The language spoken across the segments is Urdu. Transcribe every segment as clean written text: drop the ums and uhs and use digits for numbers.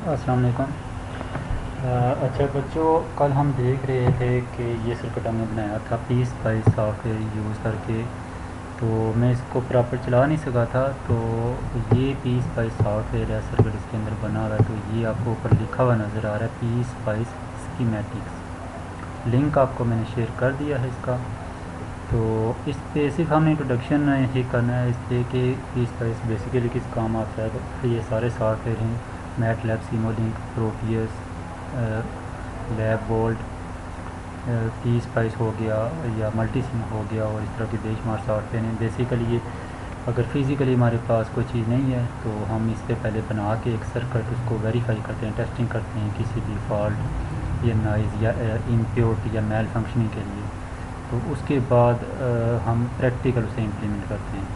السلام علیکم۔ اچھا بچوں، کل ہم دیکھ رہے تھے کہ یہ سرکٹ ہم نے بنایا تھا پیس بائی سافٹ ویئر یوز کر کے، تو میں اس کو پراپر چلا نہیں سکا تھا، تو یہ پیس بائی سافٹ ویئر ہے سرکٹ اس کے اندر بنا ہوا ہے، تو یہ آپ کو اوپر لکھا ہوا نظر آ رہا ہے پیس بائی اسکیمیٹکس۔ لنک آپ کو میں نے شیئر کر دیا ہے اس کا، تو اس پہ صرف ہم نے انٹروڈکشن ہی کرنا ہے اس پہ کہ پیس بائی بیسیکلی کس کام آتا ہے۔ تو یہ سارے سافٹ ویئر ہیں، MATLAB, Simulink, Proteus, LabVolt, PSpice ہو گیا یا ملٹی سم ہو گیا، اور اس طرح کے بے شمار سافٹ ویئر ہیں۔ بیسیکلی یہ اگر فزیکلی ہمارے پاس کوئی چیز نہیں ہے تو ہم اس پہ پہلے بنا کے ایک سرکٹ اس کو ویریفائی کرتے ہیں، ٹیسٹنگ کرتے ہیں کسی بھی فالٹ یا نائز یا امپیورٹی یا میل فنکشننگ کے لیے، تو اس کے بعد ہم پریکٹیکل اسے امپلیمنٹ کرتے ہیں۔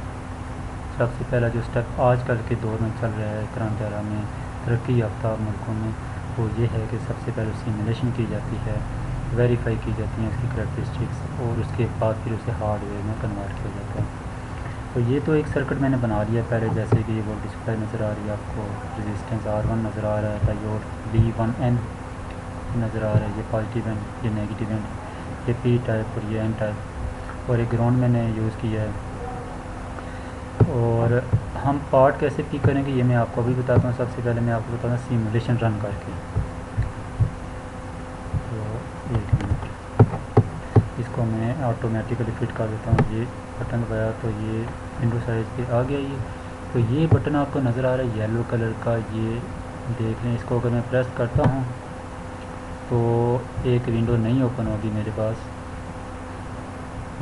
سب سے پہلا جو اسٹیپ آج کل کے دور میں چل رہا ہے کرنٹ ایرا میں ترقی یافتہ ملکوں میں، وہ یہ ہے کہ سب سے پہلے سیمولیشن کی جاتی ہے، ویریفائی کی جاتی ہیں اس کی کریکٹرسٹکس، اور اس کے بعد پھر اسے ہارڈ ویئر میں کنورٹ کیا جاتا ہے۔ تو یہ تو ایک سرکٹ میں نے بنا لیا پہلے، جیسے کہ یہ وولٹیج سپلائی نظر آ رہی ہے آپ کو، ریزسٹنس R1 نظر آ رہا ہے، ڈائیوڈ V1N نظر آ رہا ہے، یہ پازیٹیو اینڈ یہ نیگیٹیو اینڈ، یہ پی ٹائپ اور یہ این ٹائپ، اور ایک گراؤنڈ میں نے یوز کیا ہے۔ اور ہم پارٹ کیسے پک کریں گے یہ میں آپ کو ابھی بتاتا ہوں۔ سب سے پہلے میں آپ کو بتاتا ہوں سیمولیشن رن کر کے، تو ایک منٹ اس کو میں آٹومیٹیکلی فٹ کر دیتا ہوں۔ یہ بٹن دبایا تو یہ ونڈو سائز پہ آ گیا تو یہ بٹن آپ کو نظر آ رہا ہے یلو کلر کا، یہ دیکھ لیں، اس کو اگر میں پریس کرتا ہوں تو ایک ونڈو نہیں اوپن ہوگی میرے پاس،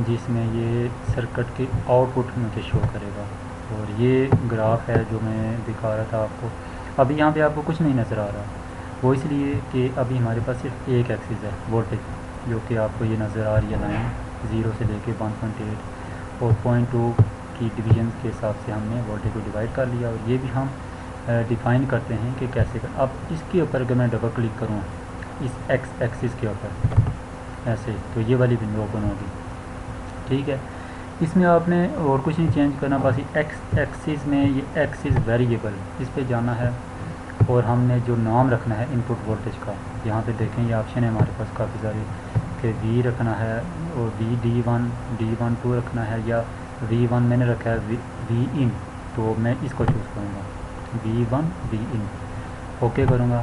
جس میں یہ سرکٹ کے آؤٹ پٹ مجھے شو کرے گا، اور یہ گراف ہے جو میں دکھا رہا تھا آپ کو۔ ابھی یہاں پہ آپ کو کچھ نہیں نظر آ رہا، وہ اس لیے کہ ابھی ہمارے پاس صرف ایک ایکسس ہے وولٹیج، جو کہ آپ کو یہ نظر آ رہی ہے لائن 0 سے لے کے 1.8 اور 0.2 کی ڈویژن کے حساب سے ہم نے وولٹیج کو ڈیوائڈ کر لیا، اور یہ بھی ہم ڈیفائن کرتے ہیں کہ کیسے کر۔ اب اس کے اوپر اگر میں ڈبل کلک کروں اس ایکس ایکسس کے اوپر ایسے، تو یہ والی ونڈو اوپن ہوگی، ٹھیک ہے۔ اس میں آپ نے اور کچھ نہیں چینج کرنا، بس ایکس ایکسس میں یہ ایکسس ویریبل اس پہ جانا ہے، اور ہم نے جو نام رکھنا ہے ان پٹ وولٹیج کا، یہاں پہ دیکھیں یہ آپشن ہے ہمارے پاس کافی ساری، کہ وی رکھنا ہے اور D1 D12 رکھنا ہے، یا V1 میں نے رکھا ہے وی ان، تو میں اس کو چوز کروں گا V1 وی ان، اوکے کروں گا۔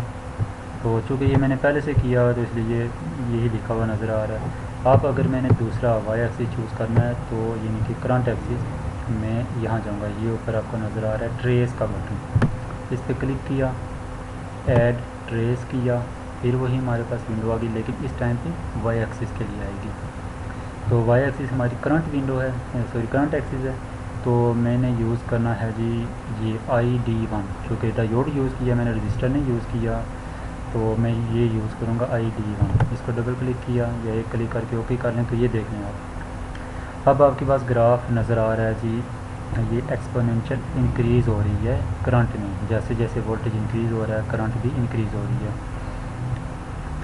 تو چونکہ یہ میں نے پہلے سے کیا تو اس لیے یہی لکھا ہوا نظر آ رہا ہے۔ اب اگر میں نے دوسرا وائی ایکسس چوز کرنا ہے تو یعنی کہ کرنٹ ایکسس، میں یہاں جاؤں گا، یہ اوپر آپ کو نظر آ رہا ہے ٹریس کا بٹن، اس پہ کلک کیا، ایڈ ٹریس کیا، پھر وہی ہمارے پاس ونڈو آ گئی، لیکن اس ٹائم پہ وائی ایکسس کے لیے آئے گی۔ تو وائی ایکسس ہماری کرنٹ ونڈو ہے، سوری کرنٹ ایکسس ہے، تو میں نے یوز کرنا ہے جی یہ ID1، چونکہ ڈائیوڈ یوز کیا میں نے، رجسٹر نہیں یوز کیا، تو میں یہ یوز کروں گا ID1۔ اس کو ڈبل کلک کیا یا ایک کلک کر کے اوکے کر لیں، تو یہ دیکھ لیں آپ، اب آپ کے پاس گراف نظر آ رہا ہے جی، یہ ایکسپوننشل انکریز ہو رہی ہے کرنٹ میں، جیسے جیسے وولٹیج انکریز ہو رہا ہے کرنٹ بھی انکریز ہو رہی ہے۔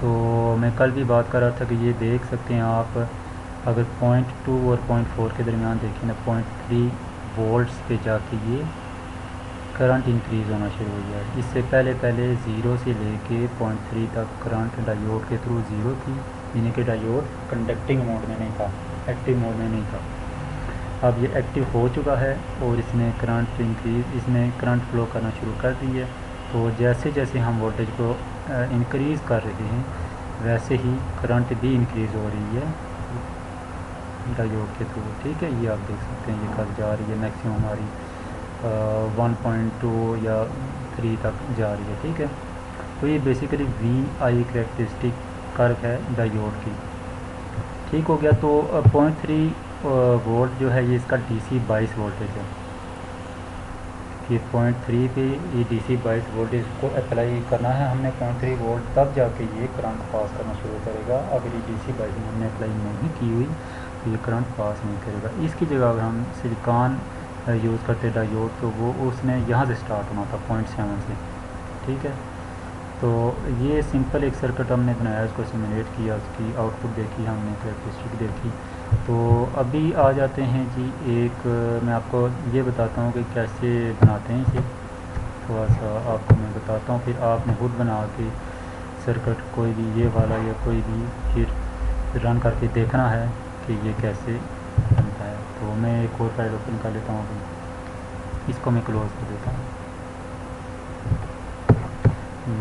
تو میں کل بھی بات کر رہا تھا کہ یہ دیکھ سکتے ہیں آپ، اگر 0.2 اور 0.4 کے درمیان دیکھیں نا، 0.3 وولٹس پہ جا کے یہ کرنٹ انکریز ہونا شروع ہو گیا۔ اس سے پہلے 0 سے لے کے 0.3 تک کرنٹ ڈائیوڈ کے تھرو 0 تھی، یعنی کہ ڈائیوڈ کنڈکٹنگ موڈ میں نہیں تھا، ایکٹیو موڈ میں نہیں تھا۔ اب یہ ایکٹیو ہو چکا ہے اور اس نے کرنٹ انکریز، اس نے کرنٹ فلو کرنا شروع کر دی ہے۔ تو جیسے جیسے ہم وولٹیج کو انکریز کر رہے ہیں ویسے ہی کرنٹ بھی انکریز ہو رہی ہے ڈائیوڈ کے تھرو، ٹھیک ہے۔ یہ آپ دیکھ سکتے ہیں یہ کب جا رہی ہے، میکسیمم ہماری 1.2 یا 3 تک جا رہی ہے، ٹھیک ہے۔ تو یہ بیسیکلی VI کریکٹرسٹک کرو ہے ڈائیوڈ کی، ٹھیک ہو گیا۔ تو 0.3 وولٹ جو ہے یہ اس کا DC 22 وولٹیج ہے، کہ 0.3 پہ یہ DC 22 وولٹیج کو اپلائی کرنا ہے ہم نے 0.3 وولٹ، تب جا کے یہ کرنٹ پاس کرنا شروع کرے گا۔ اگر یہ DC 22 میں ہم نے اپلائی نہیں کی ہوئی تو یہ کرنٹ پاس نہیں کرے گا۔ اس کی جگہ اگر ہم سلیکان یوز کرتے ڈائیوڈ، تو وہ اس نے یہاں سے سٹارٹ ہونا تھا 0.7 سے، ٹھیک ہے۔ تو یہ سمپل ایک سرکٹ ہم نے بنایا، اس کو سیمولیٹ کیا، اس کی آؤٹ پٹ دیکھی ہم نے، کریکٹرسٹک دیکھی۔ تو ابھی آ جاتے ہیں جی، ایک میں آپ کو یہ بتاتا ہوں کہ کیسے بناتے ہیں اسے، تھوڑا سا آپ کو میں بتا بتاتا ہوں، پھر آپ نے خود بنا کے سرکٹ کوئی بھی یہ والا یا کوئی بھی پھر رن کر کے دیکھنا ہے کہ یہ کیسے بنتا ہے۔ تو میں ایک اور فائل اوپن کر لیتا ہوں، ابھی اس کو میں کلوز کر دیتا ہوں۔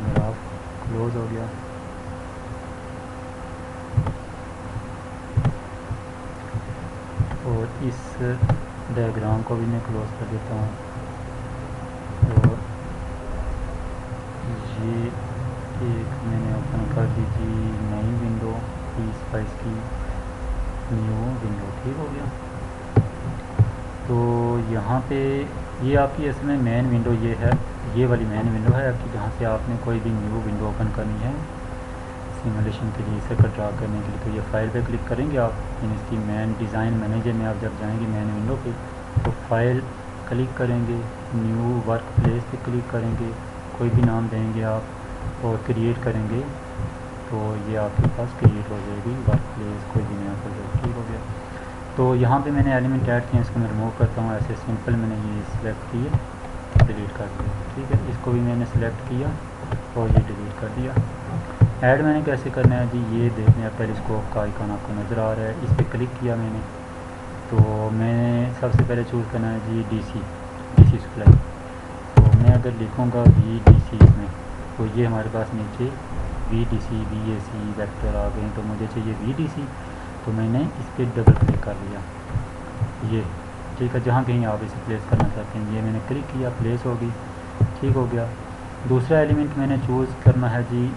گراف کلوز ہو گیا، اور اس ڈائیگرام کو بھی میں کلوز کر دیتا ہوں، اور یہ ایک میں نے اوپن کر دی تھی نئی ونڈو، اسپائس کی نیو ونڈو، ٹھیک ہو گیا۔ تو یہاں پہ یہ آپ کی اس میں مین ونڈو یہ ہے، یہ والی مین ونڈو ہے آپ کی، جہاں سے آپ نے کوئی بھی نیو ونڈو اوپن کرنی ہے سیمولیشن کے لیے، سرکٹ ڈرا کرنے کے لیے۔ تو یہ فائل پہ کلک کریں گے آپ، یعنی اس کی مین ڈیزائن مینیجر میں آپ جب جائیں گے مین ونڈو پہ، تو فائل کلک کریں گے، نیو ورک پلیس پہ کلک کریں گے، کوئی بھی نام دیں گے آپ اور کریٹ کریں گے، تو یہ آپ کے پاس کریٹ ہو جائے گی ورک پلیس، کوئی بھی نیا پروجیکٹ، ٹھیک ہو گیا۔ تو یہاں پہ میں نے ایلیمنٹ ایڈ کیا، اس کو میں ریموو کرتا ہوں، ایسے سمپل میں نے یہ سلیکٹ کیا، ڈیلیٹ کر دیا، ٹھیک ہے۔ اس کو بھی میں نے سلیکٹ کیا اور یہ ڈیلیٹ کر دیا۔ ایڈ میں نے کیسے کرنا ہے جی، یہ دیکھنے آپ ٹیلیسکوپ کا آئیکن آپ کو نظر آ رہا ہے، اس پہ کلک کیا میں نے، تو میں نے سب سے پہلے چوز کرنا ہے جی ڈی سی سپلائی۔ تو میں اگر لکھوں گا وی ڈی سی اس میں، تو یہ ہمارے پاس نیچے وی ڈی سی وی اے سی ویکٹر آ گئے ہیں، تو مجھے چاہیے وی ڈی سی، تو میں نے اس پہ ڈبل کلک کر لیا، یہ ٹھیک ہے، جہاں کہیں آپ اسے پلیس کرنا چاہتے ہیں، یہ میں نے کلک کیا، پلیس ہوگی، ٹھیک ہو گیا۔ دوسرا ایلیمنٹ میں نے چوز کرنا ہے جی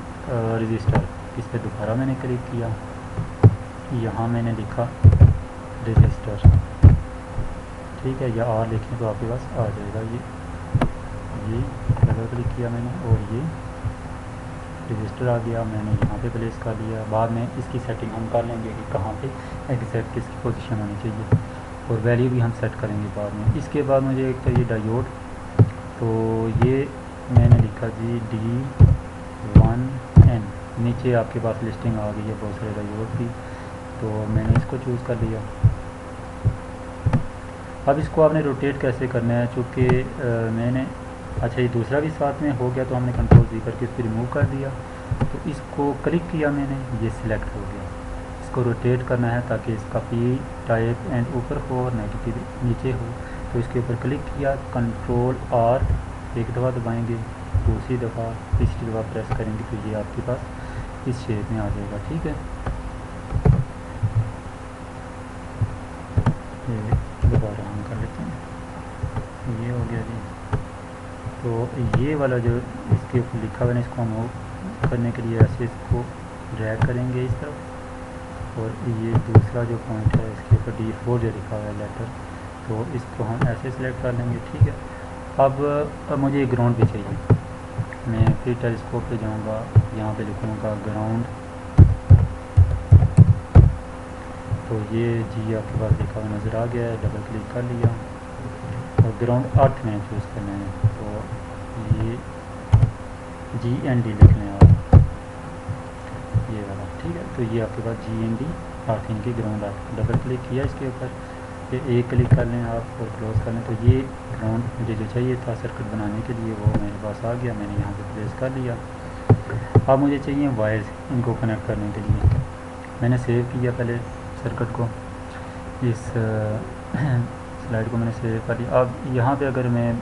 رجسٹر، اس پہ دوبارہ میں نے کلک کیا، یہاں میں نے لکھا رجسٹر، ٹھیک ہے، یا آر لکھیں تو آپ کے پاس آ جائے گا، یہ ڈبل کلک کیا میں نے اور یہ رجسٹر آ گیا، میں نے یہاں پہ پلیس کر لیا۔ بعد میں اس کی سیٹنگ ہم کر لیں گے کہ کہاں پہ ایگزیکٹ کس کی پوزیشن ہونی چاہیے، اور ویلیو بھی ہم سیٹ کریں گے بعد میں۔ اس کے بعد مجھے ایک چاہیے ڈائیوڈ، تو یہ میں نے لکھا جی D1N، نیچے آپ کے پاس لسٹنگ آ گئی ہے بہت سارے ڈائیوڈ کی، تو میں نے اس کو چوز کر لیا۔ اب اس کو آپ نے روٹیٹ کیسے کرنا ہے، چونکہ میں نے اچھا یہ دوسرا بھی ساتھ میں ہو گیا، تو ہم نے کنٹرول Z کر کے اس پہ ریموو کر دیا، تو اس کو کلک کیا میں نے، یہ سلیکٹ ہو گیا۔ اس کو روٹیٹ کرنا ہے تاکہ اس کا پی ٹائپ اینڈ اوپر ہو اور نیگیٹو نیچے ہو، تو اس کے اوپر کلک کیا، کنٹرول R ایک دفعہ دبائیں گے، دوسری دفعہ تیسری دفعہ پریس کریں گے، تو یہ آپ کے پاس اس شیپ میں آ جائے گا، ٹھیک ہے۔ دوبارہ ہم کر لیتے ہیں، یہ ہو گیا جی۔ تو یہ والا جو اس کے اوپر لکھا ہوا ہے، اس کو ہم کرنے کے لیے ایسے اس کو ڈریگ کریں گے اس طرف، اور یہ دوسرا جو پوائنٹ ہے اس کے اوپر D4 جو لکھا ہوا ہے لیٹر، تو اس کو ہم ایسے سلیکٹ کر لیں گے، ٹھیک ہے۔ اب مجھے گراؤنڈ بھی چاہیے، میں پھر ٹیلیسکوپ پہ جاؤں گا، یہاں پہ لکھوں گا گراؤنڈ، تو یہ جی آپ کے پاس لکھا ہوا نظر آ گیا ہے، ڈبل کلک کر لیا، اور گراؤنڈ ارتھ میں چوز کرنا ہے، تو یہ GND لکھنا ہے آپ، یہ والا، ٹھیک ہے۔ تو یہ آپ کے پاس GND ارتھنگ کی گراؤنڈ ارتھ، ڈبل کلک کیا اس کے اوپر، پھر ایک کلک کر لیں آپ اور کلوز کر لیں، تو یہ گراؤنڈ مجھے جو چاہیے تھا سرکٹ بنانے کے لیے وہ میرے پاس آ گیا، میں نے یہاں پہ پلیس کر لیا۔ اب مجھے چاہیے وائرز، ان کو کنیکٹ کرنے کے لیے میں نے سیو کیا پہلے سرکٹ کو، اس سلائڈ کو میں نے سیو کر لیا۔ اب یہاں پہ اگر میں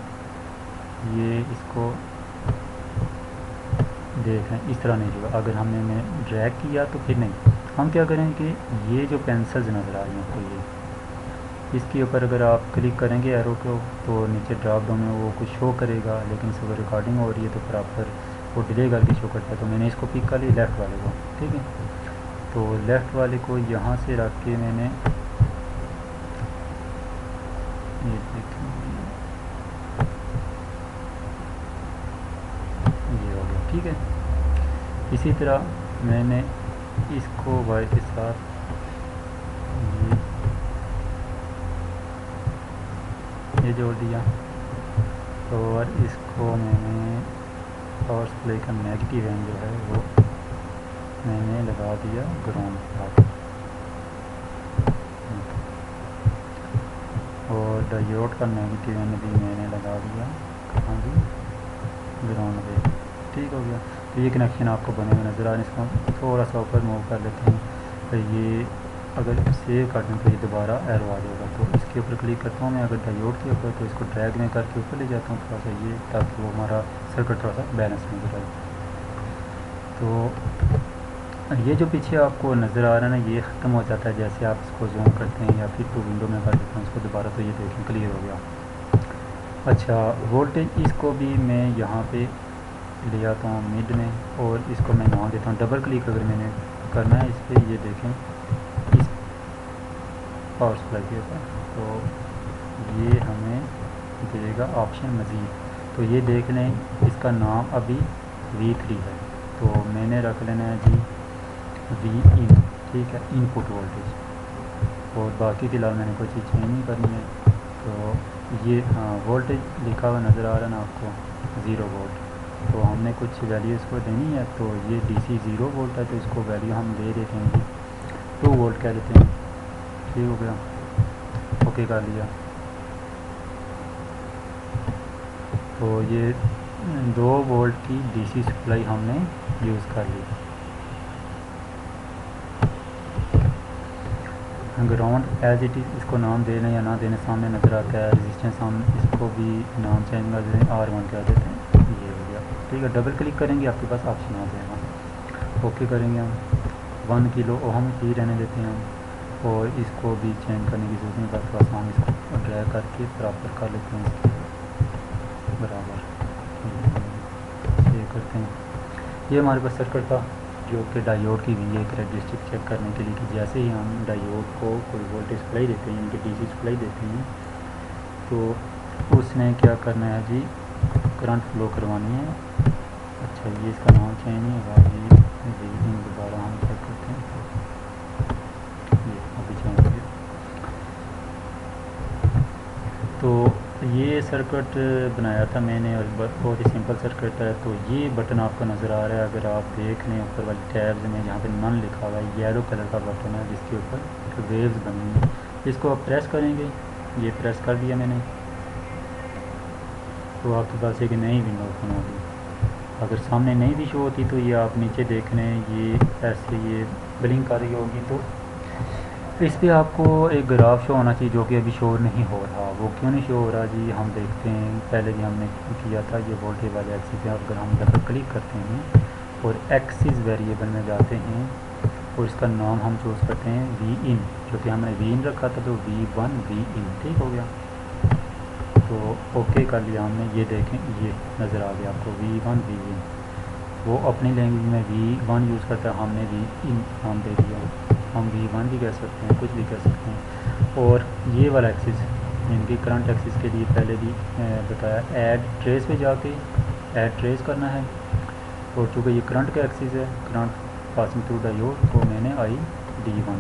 یہ اس کو دیکھیں اس طرح نہیں ہوگا، اگر ہم نے ڈریگ کیا تو پھر نہیں، ہم کیا کریں کہ یہ جو پینسلز نظر آ رہی ہیں آپ کو، یہ اس کے اوپر اگر آپ کلک کریں گے ایرو کو، تو نیچے ڈراپ ڈاؤن میں وہ کچھ شو کرے گا، لیکن اس کو ریکارڈنگ ہو رہی ہے تو پھر آپ پر وہ ڈیلے کر کے شو کرتا ہے، تو میں نے اس کو پک کر لی لیفٹ والے کو، ٹھیک ہے۔ تو لیفٹ والے کو یہاں سے رکھ کے میں نے یہ دیکھیں، یہ ہو گیا، ٹھیک ہے۔ اسی طرح میں نے اس کو وائر کے ساتھ یہ جوڑ دیا، اور اس کو میں نے پاور سپلائی کا نیگیٹیو اینڈ جو ہے وہ میں نے لگا دیا گراؤنڈ پر، اور ڈائیوڈ کا نیگیٹیو اینڈ بھی میں نے لگا دیا کہاں بھی، گراؤنڈ پہ۔ ٹھیک ہو گیا. تو یہ کنیکشن آپ کو بنے ہوئے نظر آ رہے ہیں. اس کو ہم تھوڑا سا اوپر موو کر لیتے ہیں. پھر یہ اگر سیو کر دیں تو یہ دوبارہ ایرو آ جائے گا. تو اس کے اوپر کلک کرتا ہوں میں اگر ڈائیوڈ کے اوپر, تو اس کو ڈریگ میں کر کے اوپر لے جاتا ہوں تھوڑا سا یہ, تاکہ وہ ہمارا سرکٹ تھوڑا سا بیلنس نظر آئے. تو یہ جو پیچھے آپ کو نظر آ رہا ہے نا, یہ ختم ہو جاتا ہے جیسے آپ اس کو زوم کرتے ہیں یا پھر ٹو ونڈو میں کر دیتے ہیں اس کو دوبارہ. تو یہ دیکھیں کلیئر ہو گیا. اچھا, وولٹیج اس کو بھی میں یہاں پہ لے آتا ہوں مڈ میں, اور اس کو میں نام دیتا ہوں ڈبل کلک اگر میں نے کرنا ہے اس پہ. یہ دیکھیں اس پاور سپلائی کے اوپر, تو یہ ہمیں دے گا آپشن مزید. تو یہ دیکھ لیں اس کا نام ابھی V3 ہے, تو میں نے رکھ لینا ہے جی V in. ٹھیک ہے, ان پٹ وولٹیج. اور باقی فی الحال میں نے کوئی چیز چینج نہیں کرنی ہے. تو یہ وولٹیج لکھا ہوا نظر آ رہا ہے نا آپ کو 0 وولٹ. تو ہم نے کچھ ویلیو اس کو دینی ہے. تو یہ DC 0 وولٹ ہے, تو اس کو ویلیو ہم دے دیتے ہیں جی 2 وولٹ کہہ دیتے ہیں. ٹھیک ہو گیا, اوکے کر لیا. تو یہ 2 وولٹ کی DC سپلائی ہم نے یوز کر لی. گراؤنڈ ایز اٹ از, اس کو نام دینے یا نہ دینے سامنے نظر آتا ہے. ریزسٹنس ہم اس کو بھی نام چینج کر دیتے ہیں, R1 کہہ دیتے ہیں. یہ ہو گیا. ٹھیک ہے, ڈبل کلک کریں گے آپ کے پاس آپشن آ جائے گا. اوکے کریں گے ہم 1 کلو اوہم ہی رہنے دیتے ہیں ہم. اور اس کو بھی چینج کرنے کی ضرورت نہیں پڑتی. تھوڑا سا ہم اس کو ڈریگ کر کے برابر کر لیتے ہیں, اس کے برابر یہ کرتے ہیں. یہ ہمارے پاس سرکٹ تھا جو کہ ڈائیوڈ کی بھی ایک کریکٹرسٹک چیک کرنے کے لیے, کہ جیسے ہی ہم ڈائیوڈ کو کوئی وولٹیج سپلائی دیتے ہیں یعنی کہ DC سپلائی دیتے ہیں, تو اس نے کیا کرنا ہے جی, کرنٹ فلو کروانی ہے. اچھا, یہ اس کا نام چینج نہیں ہوگا, یہ دوبارہ ہم چیک کرتے ہیں. یہ ابھی چینج ہو گیا. تو یہ سرکٹ بنایا تھا میں نے, اور بہت ہی سمپل سرکٹ ہے. تو یہ بٹن آپ کو نظر آ رہا ہے, اگر آپ دیکھ لیں اوپر والی ٹیبز میں جہاں پہ نن لکھا ہوا ہے, یلو کلر کا بٹن ہے جس کے اوپر ویوز بنی ہیں. اس کو آپ پریس کریں گے, یہ پریس کر دیا میں نے, تو آپ کے پاس ایک نئی ونڈو اوپن ہوگی. اگر سامنے نہیں بھی شو ہوتی تو یہ آپ نیچے دیکھ لیں, یہ ایسے یہ بلنک کر رہی ہوگی. تو اس پہ آپ کو ایک گراف شو ہونا چاہیے جو کہ ابھی شو نہیں ہو رہا. وہ کیوں نہیں شو ہو رہا جی, ہم دیکھتے ہیں. پہلے بھی ہم نے کیا تھا, یہ وولٹیج والے ایکسس پہ اگر ہم ڈبل کلک کرتے ہیں اور ایکسس ویریبل میں جاتے ہیں, اور اس کا نام ہم چوز کرتے ہیں V in, جو کہ ہم نے V in رکھا تھا, تو V1 V in. ٹھیک ہو گیا. تو اوکے کر لیا ہم نے. یہ دیکھیں یہ نظر آ گیا آپ کو V1 V in. وہ اپنی لینگویج میں V1 یوز کرتا ہے, ہم نے V in نام دے دیا. ہم V1 بھی کہہ سکتے ہیں, کچھ بھی کہہ سکتے ہیں. اور یہ والا ایکسس ان کی کرنٹ ایکسس کے لیے پہلے بھی بتایا, ایڈ ٹریس پہ جا کے ایڈ ٹریس کرنا ہے. اور چونکہ یہ کرنٹ کا ایکسس ہے, کرنٹ پاسنگ تھرو ڈائیوڈ, تو میں نے آئی D1.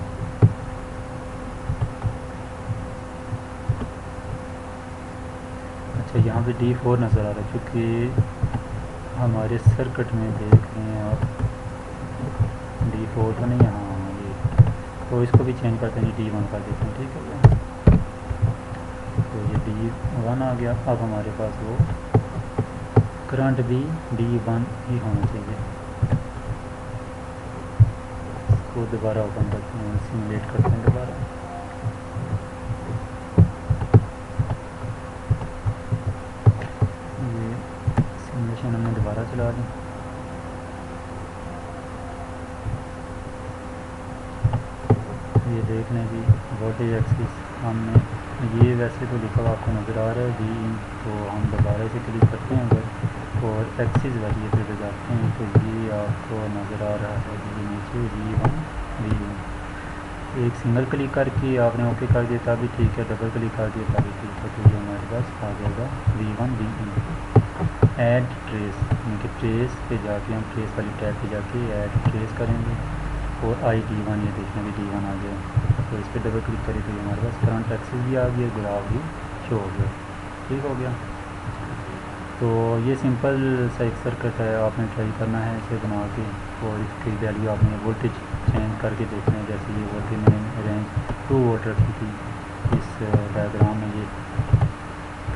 اچھا, یہاں پہ D4 نظر آ رہا ہے, چونکہ ہمارے سرکٹ میں دیکھ رہے ہیں آپ D4 تو نہیں, ہاں یہ, تو اس کو بھی چینج کرتے ہیں, D1 کر دیتے ہیں. ٹھیک ہے, تو یہ D1 آ گیا. اب ہمارے پاس وہ کرنٹ بھی D1 ہی ہونا چاہیے. اس کو دوبارہ اوپن کرتے ہیں, سیمولیٹ کرتے ہیں دوبارہ. یہ سیمولیشن ہم نے دوبارہ چلا دی. یہ دیکھ لیں جی, وولٹیج ایکسس ہم نے, یہ ویسے تو لکھا ہوا آپ کو نظر آ رہا ہے V in. تو ہم دوبارہ سے کلک کرتے ہیں اگر, اور ایکسس ویریبل پہ جاتے ہیں, تو یہ آپ کو نظر آ رہا ہے یہ نیچے V1 V in. ایک سنگل کلک کر کے آپ نے اوکے کر دیا تھا بھی ٹھیک ہے, ڈبل کلک کر دیا تھا بھی ٹھیک ہے. تو یہ ہمارے پاس آ جائے گا V1 V in. Address, یعنی کہ ٹریس پہ جا کے ہم ٹریس والی ٹیب پہ جا کے ایڈ ٹریس کریں گے, اور آئی D1, یہ دیکھنا بھی D1 آ جائے. تو اس پہ ڈبل کلک کریں تو یہ ہمارے پاس کرنٹ ایکسس بھی آ گیا, گراف بھی شو ہو گیا. ٹھیک ہو گیا. تو یہ سمپل سا ایک سرکٹ ہے, آپ نے ٹرائی کرنا ہے اسے بنا کے, اور اس کی ویلیو آپ نے وولٹیج چینج کر کے دیکھنا ہے. جیسے یہ وولٹیج میں نے رینج 2 وولٹ رکھی تھی اس ڈائیگرام میں. یہ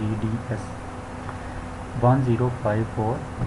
GDS 1054B,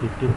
50,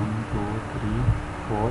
1 2 3 4,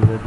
USB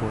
4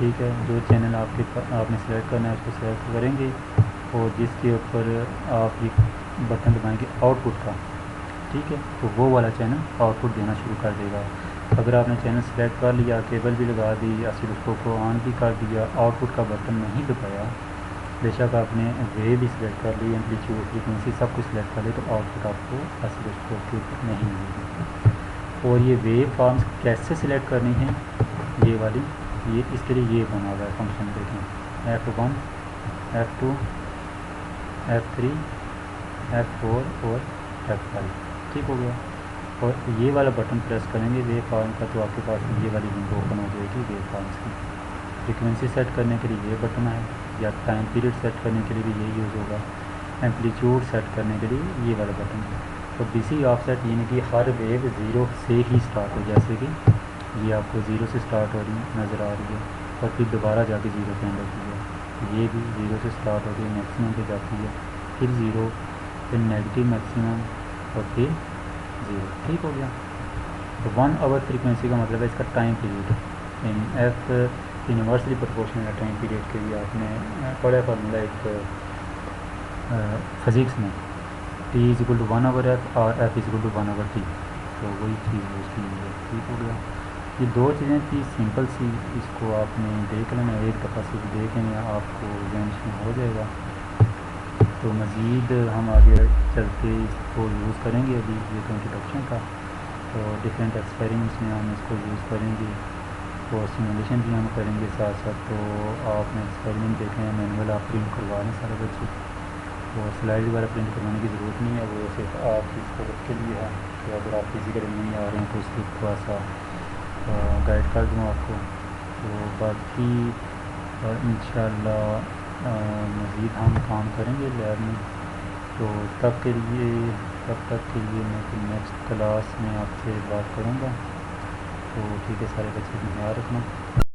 ٹھیک ہے، جو چینل آپ نے سلیکٹ کرنا ہے اس کو سلیکٹ کریں گے اور جس کے اوپر آپ یہ بٹن دبائیں گے آؤٹ پٹ کا، ٹھیک ہے، تو وہ والا چینل آؤٹ پٹ دینا شروع کر دے گا۔ اگر آپ نے چینل سلیکٹ کر لیا، کیبل بھی لگا دی، اسیلوسکوپ کو آن بھی کر دیا، آؤٹ پٹ کا بٹن نہیں دبایا، بے شک آپ نے ویو بھی سلیکٹ کر لی، ایمپلیٹیوڈ فریکوینسی سب کچھ سلیکٹ کر لی، تو آؤٹ پٹ آپ کو اسیلوسکوپ کے اوپر نہیں ملے گی۔ اور یہ ویو فارمز کیسے سلیکٹ کرنی ہیں، یہ والی، یہ اس کے لیے یہ بنا ہوا ہے فنکشن، دیکھیں F1 F2 F3 F4 اور F5، ٹھیک ہو گیا۔ اور یہ والا بٹن پریس کریں گے ویو فارم کا، تو آپ کے پاس یہ والی ونڈو اوپن ہو جائے گی ویو فارمس کی۔ فریکوینسی سیٹ کرنے کے لیے یہ بٹن ہے، یا ٹائم پیریڈ سیٹ کرنے کے لیے بھی یہ یوز ہوگا، ایمپلیٹیوڈ سیٹ کرنے کے لیے یہ والا بٹن ہے۔ اور ڈی سی آف سیٹ یعنی کہ ہر ویو زیرو سے ہی سٹارٹ ہو، جیسے کہ یہ آپ کو زیرو سے سٹارٹ ہو رہی نظر آ رہی ہے اور پھر دوبارہ جا کے زیرو پہ اینڈ ہوتی ہے، یہ بھی زیرو سے سٹارٹ ہو کے میکسیمم پہ جاتی ہے، پھر زیرو، پھر نیگیٹو میکسیمم اور پھر زیرو، ٹھیک ہو گیا۔ تو 1 آور فریکوینسی کا مطلب ہے اس کا ٹائم پیریڈ، یعنی ایف یونیورسلی پروپورشنل ہے ٹائم پیریڈ کے لیے، آپ نے پڑھا فارمولا ایک فزکس میں، T is equal to 1 over F اور F is equal to 1 over T, تو وہی چیز یوز کی ہوئی ہے، ٹھیک ہو گیا۔ یہ دو چیزیں تھی سمپل سی، اس کو آپ نے دیکھ لینا، ایک دفعہ سے دیکھیں گے آپ کو ذہن میں ہو جائے گا۔ تو مزید ہم آگے چلتے اس کو یوز کریں گے، ابھی یہ تو انٹروڈکشن کا، تو ڈفرینٹ ایکسپیریمنٹس میں ہم اس کو یوز کریں گے اور سیمولیشن بھی ہم کریں گے ساتھ ساتھ۔ تو آپ نے ایکسپیریمنٹ دیکھیں ہیں، مینول آپ پرنٹ کروا لیں سارے بچے، اور سلائڈ وغیرہ پرنٹ کروانے کی ضرورت نہیں ہے، وہ صرف آپ کی سہولت کے لیے ہے کہ اگر آپ فزیکلی نہیں آ رہے ہیں تو اس کو تھوڑا سا گائیڈ کر دوں آپ کو۔ تو باقی انشاءاللہ مزید ہم کام کریں گے لیب میں، تو تب تک کے لیے میں پھر نیکسٹ کلاس میں آپ سے بات کروں گا۔ تو ٹھیک ہے، سارے بچے کا خیال رکھنا۔